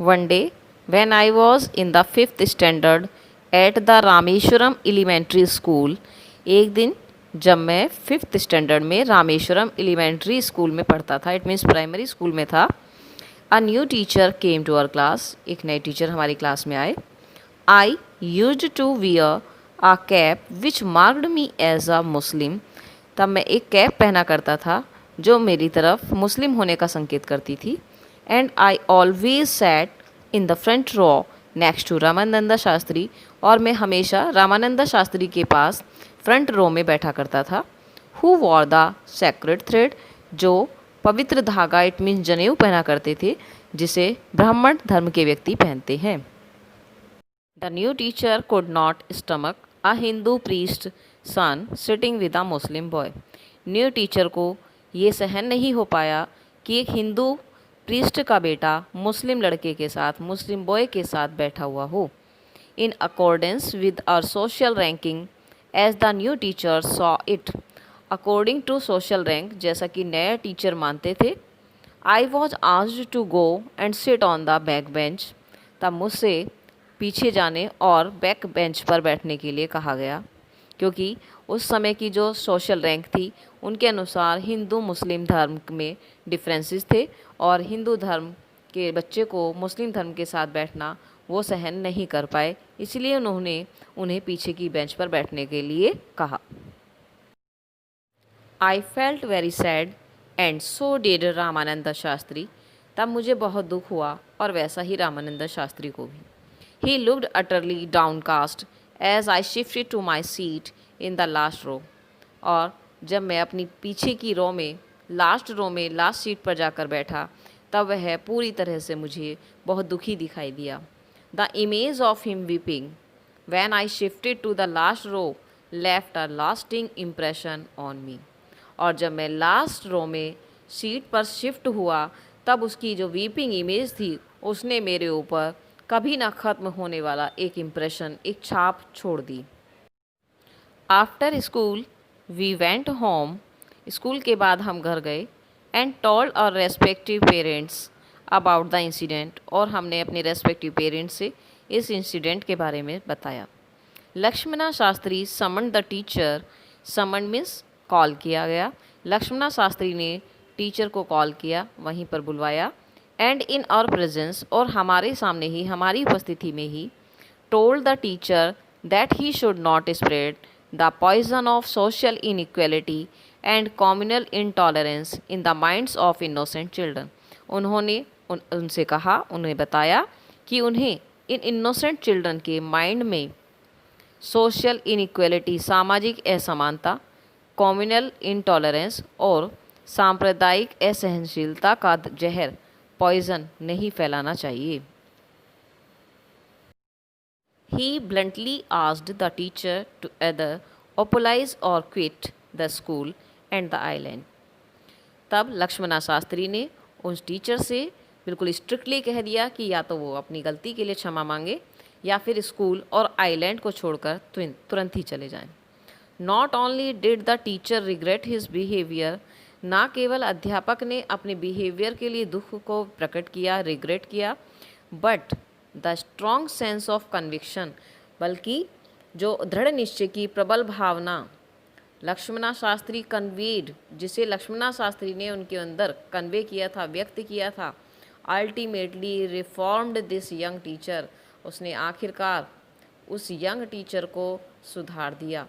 One day, when I was in the 5th standard at the Rameswaram elementary school, एक दिन जब मैं 5th standard में रामेश्वरम एलिमेंट्री स्कूल में पढ़ता था, इट मीन्स प्राइमरी स्कूल में था, a new teacher came to our class, एक नए टीचर हमारी क्लास में आए। I used to wear a cap which marked me as a Muslim, तब मैं एक कैप पहना करता था जो मेरी तरफ मुस्लिम होने का संकेत करती थी। And I always sat in the front row next to Ramananda Shastri, और मैं हमेशा रामानंदा शास्त्री के पास फ्रंट रो में बैठा करता था। Who war the sacred thread, जो पवित्र धागा, इट मीन्स जनेऊ पहना करते थे, जिसे ब्राह्मण धर्म के व्यक्ति पहनते हैं। The new teacher could not stomach a Hindu priest son sitting with a Muslim boy, new teacher को ये सहन नहीं हो पाया कि एक हिंदू प्रीस्ट का बेटा मुस्लिम लड़के के साथ, मुस्लिम बॉय के साथ बैठा हुआ हो। In accordance with our social ranking as the new teacher saw it, according to social rank, जैसा कि नया टीचर मानते थे। I was asked to go and sit on the back bench, तब मुझसे पीछे जाने और बैक बेंच पर बैठने के लिए कहा गया, क्योंकि उस समय की जो सोशल रैंक थी उनके अनुसार हिंदू मुस्लिम धर्म में डिफरेंसेस थे, और हिंदू धर्म के बच्चे को मुस्लिम धर्म के साथ बैठना वो सहन नहीं कर पाए, इसलिए उन्होंने उन्हें पीछे की बेंच पर बैठने के लिए कहा। I felt very sad and so did Ramanand Shastri, तब मुझे बहुत दुख हुआ और वैसा ही रामानंद शास्त्री को भी। He looked utterly downcast as I shifted to my seat in the last row, और जब मैं अपनी पीछे की रो में, लास्ट रो में, लास्ट सीट पर जाकर बैठा, तब वह पूरी तरह से मुझे बहुत दुखी दिखाई दिया। The image of him weeping when I shifted to the last row left a lasting impression on me, और जब मैं लास्ट रो में सीट पर शिफ्ट हुआ, तब उसकी जो वीपिंग इमेज थी उसने मेरे ऊपर कभी ना ख़त्म होने वाला एक इम्प्रेशन, एक छाप छोड़ दी। After school we went home, school के बाद हम घर गए। And told our respective parents about the incident, और हमने अपने रेस्पेक्टिव पेरेंट्स से इस इंसिडेंट के बारे में बताया। Lakshmana Shastri summon the teacher, summon means call किया गया, लक्ष्मणा शास्त्री ने टीचर को कॉल किया, वहीं पर बुलवाया। एंड इन आवर प्रेजेंस, और हमारे सामने ही, हमारी उपस्थिति में ही, told the teacher that he should not spread the poison of social inequality and communal intolerance in the minds of innocent children, उन्होंने उनसे कहा, उन्हें बताया कि उन्हें इन इनोसेंट चिल्ड्रन के माइंड में सोशल इनइक्वलिटी, सामाजिक असमानता, कम्युनल इंटॉलरेंस और सांप्रदायिक असहनशीलता का जहर, पॉइजन, नहीं फैलाना चाहिए। He bluntly asked the teacher to either apologize or quit the school and the island. तब लक्ष्मणा शास्त्री ने उस टीचर से बिल्कुल स्ट्रिक्टली कह दिया कि या तो वो अपनी गलती के लिए क्षमा मांगे या फिर स्कूल और आइलैंड को छोड़कर तुरंत ही चले जाएं। Not only did the teacher regret his behaviour, ना केवल अध्यापक ने अपने बिहेवियर के लिए दुख को प्रकट किया, रिग्रेट किया, but the strong sense of conviction, बल्कि जो दृढ़ निश्चय की प्रबल भावना लक्ष्मणा शास्त्री कन्वेड, जिसे लक्ष्मणा शास्त्री ने उनके अंदर कन्वे किया था, व्यक्त किया था, ultimately reformed this young teacher, उसने आखिरकार उस यंग टीचर को सुधार दिया।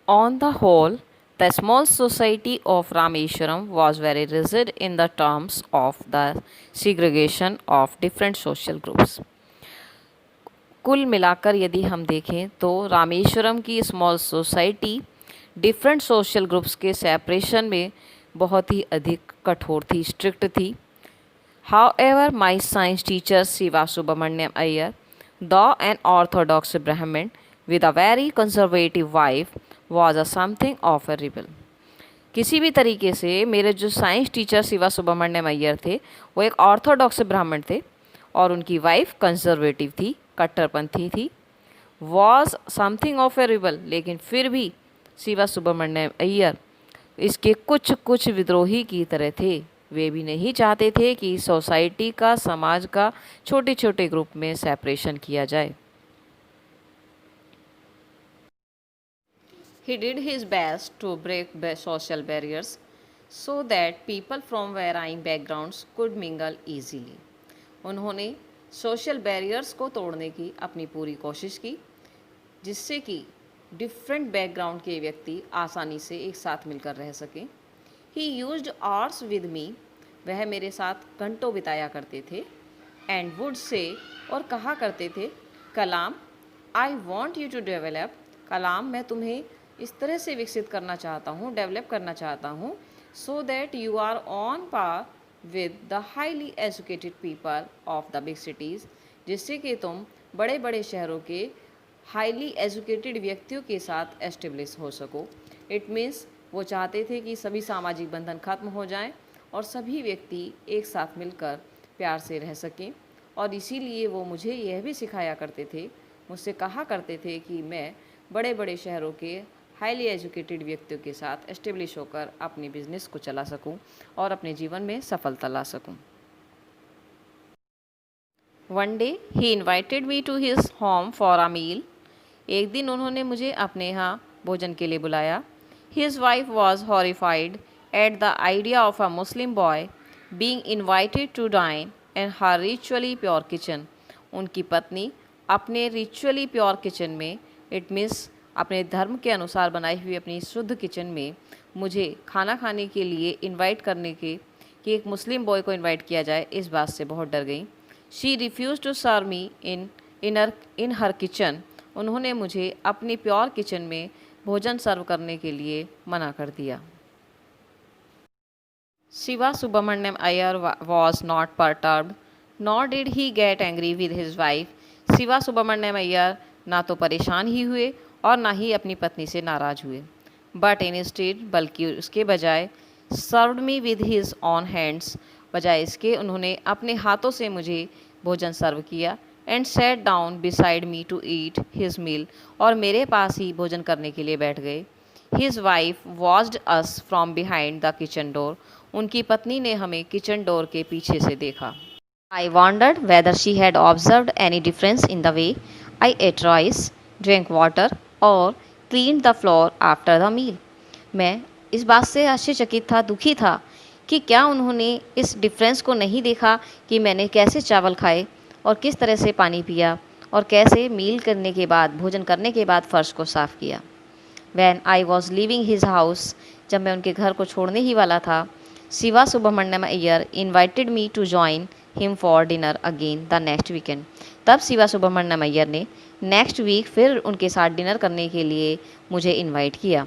On the whole the small society of Rameshwaram was very rigid in the terms of the segregation of different social groups. कुल मिलाकर यदि हम देखें तो रामेश्वरम की small society different social groups के सेपरेशन में बहुत ही अधिक कठोर थी, स्ट्रिक्ट थी। However, my science teacher Siva Subramaniam Iyer, though an orthodox Brahmin with a very conservative wife, was a something of a rebel. किसी भी तरीके से मेरे जो साइंस टीचर शिवा सुब्रमण्यम अय्यर थे, वो एक ऑर्थोडॉक्स ब्राह्मण थे और उनकी वाइफ कंजर्वेटिव थी, कट्टरपंथी थी। Was something of A rebel, लेकिन फिर भी शिवा सुब्रमण्यम अय्यर इसके कुछ विद्रोही की तरह थे। वे भी नहीं चाहते थे कि सोसाइटी का, समाज का छोटे छोटे ग्रुप में सेपरेशन किया जाए। He did his best to break social barriers so that people from varying backgrounds could mingle easily. उन्होंने सोशल बैरियर्स को तोड़ने की अपनी पूरी कोशिश की, जिससे कि डिफरेंट बैकग्राउंड के व्यक्ति आसानी से एक साथ मिलकर रह सकें। ही यूज्ड आवर्स विद मी, वह मेरे साथ घंटों बिताया करते थे। एंड वुड से, और कहा करते थे, Kalam I want you to develop, Kalam मैं तुम्हें इस तरह से विकसित करना चाहता हूँ, डेवलप करना चाहता हूँ, so that you are on par with the highly educated people of the big cities, जिससे कि तुम बड़े बड़े शहरों के हाईली एजुकेटेड व्यक्तियों के साथ एस्टेब्लिश हो सको। इट मीन्स वो चाहते थे कि सभी सामाजिक बंधन खत्म हो जाएं और सभी व्यक्ति एक साथ मिलकर प्यार से रह सकें। और इसीलिए वो मुझे यह भी सिखाया करते थे, मुझसे कहा करते थे कि मैं बड़े बड़े शहरों के हाईली एजुकेटेड व्यक्तियों के साथ एस्टेब्लिश होकर अपने बिजनेस को चला सकूं और अपने जीवन में सफलता ला सकूं। One day he invited me to his home for a meal, एक दिन उन्होंने मुझे अपने यहाँ भोजन के लिए बुलाया। His wife was horrified at the idea of a Muslim boy being invited to dine in her ritually pure kitchen, उनकी पत्नी अपने रिचुअली प्योर किचन में, इट मीन्स अपने धर्म के अनुसार बनाई हुई अपनी शुद्ध किचन में मुझे खाना खाने के लिए इनवाइट करने के, कि एक मुस्लिम बॉय को इनवाइट किया जाए, इस बात से बहुत डर गई। She refuse to serve me in her kitchen, उन्होंने मुझे अपनी प्योर किचन में भोजन सर्व करने के लिए मना कर दिया। Shiva Subramaniam Iyer was not perturbed nor did he get angry with his wife. Shiva Subramaniam Iyer ना तो परेशान ही हुए और ना ही अपनी पत्नी से नाराज हुए, बट इंस्टेड, बल्कि उसके बजाय, served me with his on hands, बजाय इसके उन्होंने अपने हाथों से मुझे भोजन सर्व किया। And sat down beside me to eat his meal, और मेरे पास ही भोजन करने के लिए बैठ गए। His wife watched us from behind the kitchen door, उनकी पत्नी ने हमें किचन डोर के पीछे से देखा। I wondered whether she had observed any difference in the way I ate rice, drink water और clean the floor after the meal. मैं इस बात से आश्चर्यचकित था, दुखी था कि क्या उन्होंने इस डिफरेंस को नहीं देखा कि मैंने कैसे चावल खाए और किस तरह से पानी पिया और कैसे मील करने के बाद, भोजन करने के बाद फ़र्श को साफ़ किया। When I was living his house, जब मैं उनके घर को छोड़ने ही वाला था, Shiva Subramaniam Iyer invited me to join him for dinner again the next weekend, तब शिवा सुब्रमण्यम अय्यर ने नेक्स्ट वीक फिर उनके साथ डिनर करने के लिए मुझे इनवाइट किया।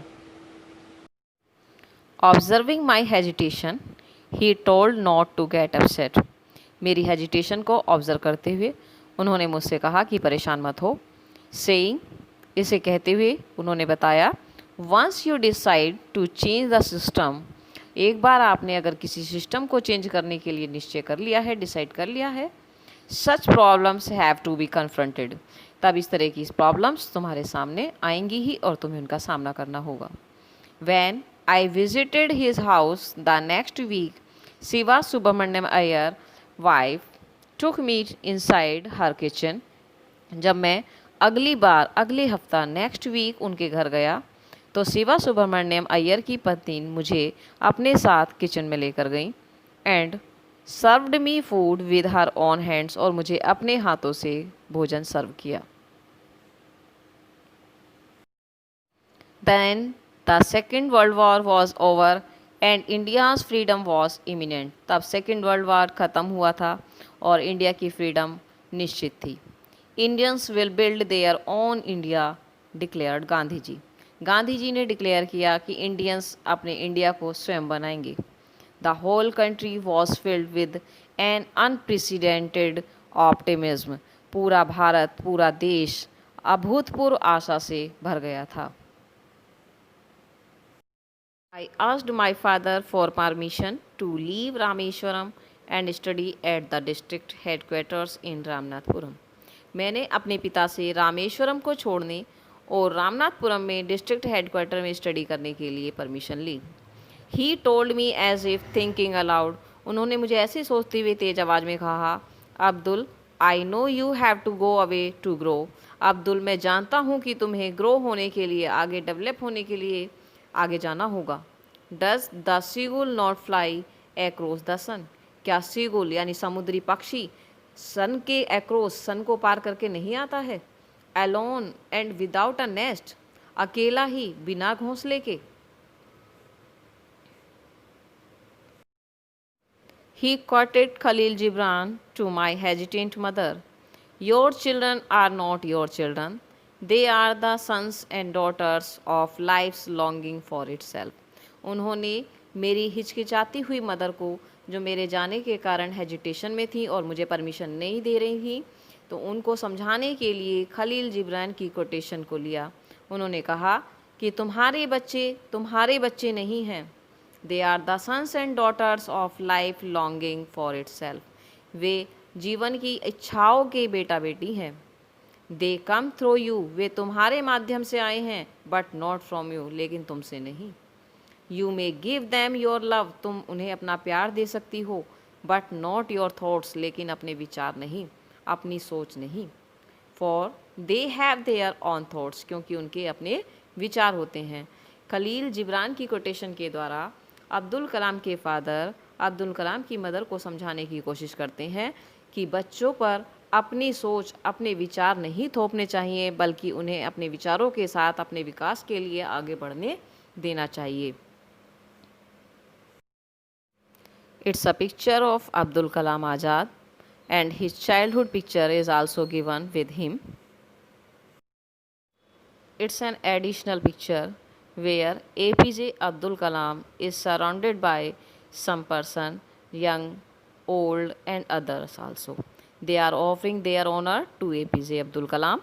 Observing my hesitation he told not to get upset, मेरी हेजिटेशन को ऑब्जर्व करते हुए उन्होंने मुझसे कहा कि परेशान मत हो। सेइंग, इसे कहते हुए उन्होंने बताया, once you decide to change the system, एक बार आपने अगर किसी सिस्टम को चेंज करने के लिए निश्चय कर लिया है, डिसाइड कर लिया है, such problems have to be confronted, तब इस तरह की प्रॉब्लम्स तुम्हारे सामने आएंगी ही और तुम्हें उनका सामना करना होगा। When I visited his house the next week, Shiva Subramaniam Iyer wife took me inside her kitchen, जब मैं अगली बार अगले हफ्ता नेक्स्ट वीक उनके घर गया तो शिवा सुब्रमण्यम अय्यर की पत्नी मुझे अपने साथ किचन में लेकर गई and served me food with her own hands, और मुझे अपने हाथों से भोजन सर्व किया। Then the second world war was over and India's freedom was imminent, तब सेकेंड वर्ल्ड वॉर ख़त्म हुआ था और इंडिया की फ्रीडम निश्चित थी। Indians will build their own India declared Gandhi ji, Gandhi ji ने डिक्लेयर किया कि इंडियंस अपने इंडिया को स्वयं बनाएंगे। The whole country was filled with an unprecedented optimism, पूरा भारत, पूरा देश अभूतपूर्व आशा से भर गया था। I asked my father for permission to leave Rameshwaram and study at the district headquarters in Ramanathapuram, मैंने अपने पिता से रामेश्वरम को छोड़ने और रामनाथपुरम में डिस्ट्रिक्ट हेडक्वार्टर में स्टडी करने के लिए परमिशन ली। He told me as if thinking aloud, उन्होंने मुझे ऐसे सोचते हुए तेज आवाज़ में कहा, Abdul, I know you have to go away to grow. Abdul, मैं जानता हूँ कि तुम्हें ग्रो होने के लिए, आगे डेवलप होने के लिए आगे जाना होगा। Does the seagull not fly across the sun? क्या सीगुल यानी समुद्री पक्षी सन के एक्रॉस, सन को पार करके नहीं आता है? Alone and without a nest, अकेला ही बिना घोंसले के। He quoted Khalil Gibran to my hesitant mother. Your children are not your children. They are the sons and daughters of life's longing for itself. उन्होंने मेरी हिचकिचाती हुई मदर को, जो मेरे जाने के कारण हेजिटेशन में थी और मुझे परमिशन नहीं दे रही थी, तो उनको समझाने के लिए खलील जिब्रान की कोटेशन को लिया। उन्होंने कहा कि तुम्हारे बच्चे नहीं हैं। They are the sons and daughters of life longing for itself. वे जीवन की इच्छाओं के बेटा बेटी हैं। दे कम थ्रू यू, वे तुम्हारे माध्यम से आए हैं, बट नॉट फ्रॉम यू, लेकिन तुमसे नहीं। You may give them your love, तुम उन्हें अपना प्यार दे सकती हो, बट नॉट योर थॉट्स, लेकिन अपने विचार नहीं, अपनी सोच नहीं। For they have their on thoughts, क्योंकि उनके अपने विचार होते हैं। खलील जिब्रान की कोटेशन के द्वारा अब्दुल कलाम के फादर अब्दुल कलाम की मदर को समझाने की कोशिश करते हैं कि बच्चों पर अपनी सोच, अपने विचार नहीं थोपने चाहिए, बल्कि उन्हें अपने विचारों के साथ अपने विकास के लिए आगे बढ़ने देना चाहिए। It's a picture of Abdul Kalam Azad and his childhood picture is also given with him. It's an additional picture where APJ Abdul Kalam is surrounded by some person, young, old and others also. They are offering their honor to APJ Abdul Kalam.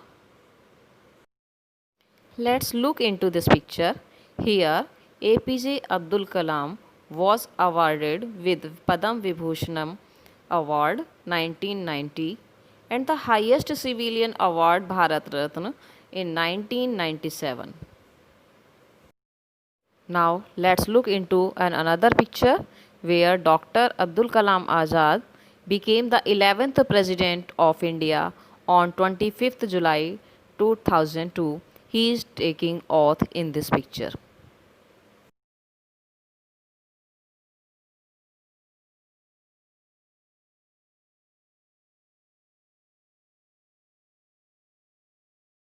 Let's look into this picture. Here APJ Abdul Kalam was awarded with Padam Vibhushanam Award 1990 and the highest civilian award Bharat Ratna in 1997. Now let's look into another picture where Dr. Abdul Kalam Azad became the 11th President of India on 25th July 2002. He is taking oath in this picture.